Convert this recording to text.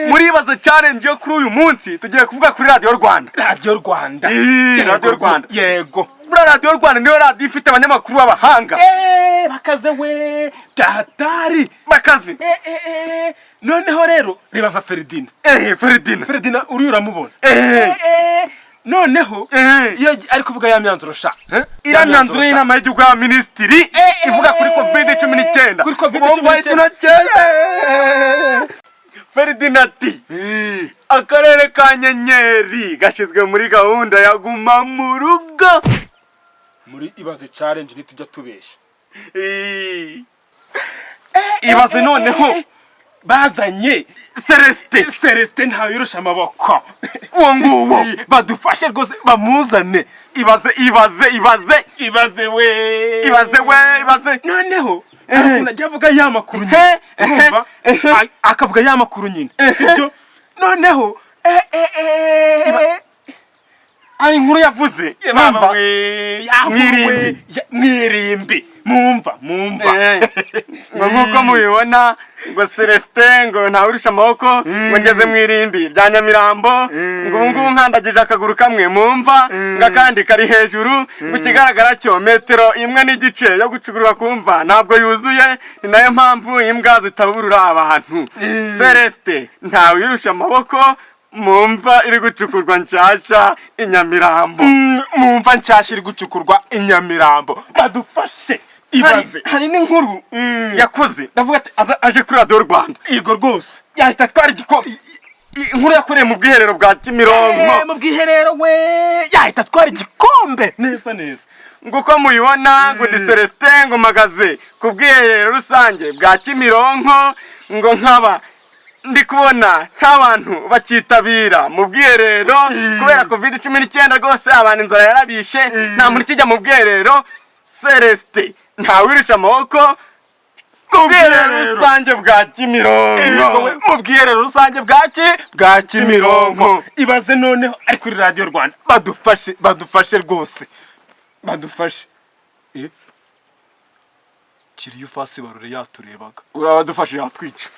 muribaza challenge yo kuri uyu munsi tugiye kuvuga kuri Radio Rwanda. Radio Rwanda. Radio Rwanda. Yego. Bura Radio Rwanda niyo radio ifite abanyamakuru b'abahanga. Bakaze we. Tatari. Bakaze. Noneho rero reba nka Ferdinand. Ferdinand uri uramubona. Noneho ari kuvuga ya myanzuro sha. Ira myanzuro y'inama y'igihugu ya ministry ivuga kuri COVID-19. Kuri COVID-19. Ferdinand akarere ka Nyenyeri gashizwe muri gahunda ya guma mu rugo. Muri ibaze challenge nitujya tubesha. Ibaze noneho bazanye Celestin ntawirusha amaboko. Uwo nguwo badufashe rwose bamuzane. Ibaze we. Noneho najya avuga ya makuru nyine. Akavuga ya makuru nyine. Sibyo? Noneho ari inkuru yavuze. Mwirimbi. Mumva. Nkuko mubibona ngo Celestin ngo ntawurusha amaboko ngo ngeze mwirimbi rya Nyamirambo ngo ngubu nkandagije akaguru kamwe mumva ngakandi kari hejuru mu kigaragara cyo metero imwe n'igice yo gucugurwa kumva ntabwo yuzuye ni nayo mpamvu imbwa zitaburura abantu. Celestin ntawurusha amaboko mumva iri gucukurwa nshasha inyamirambo. Mumva nshasha iri gucukurwa inyamirambo. Badufashe. Ibaze hari n'inkuru yakoze ndavuga ati aje kuri Radio Rwanda. Yego rwose yahita twara igikombe. Inkuru yakoreye mu bwiherero bwa Kimironko. Mu bwiherero we yahita twara igikombe neza. Nguko muyibona ngo di Celestin ngo magaze ku bwiherero rusange bwa Kimironko ngo nkaba ndi kubona nk'abantu bakitabira mu bwiherero kubera COVID-19 rwose abantu inzara yarabishe nta muntu kijya mu bwiherero. Celestin ntawirusha amaboko ku bwiherero rusange bwa Kimironko. Mu bwiherero rusange bwa Kimironko. Ibaze noneho ari kuri Radio Rwanda. Badufashe rwose. Badufashe. Kiriyo fasi barure yaturebaga. Urabadufashe yatwica.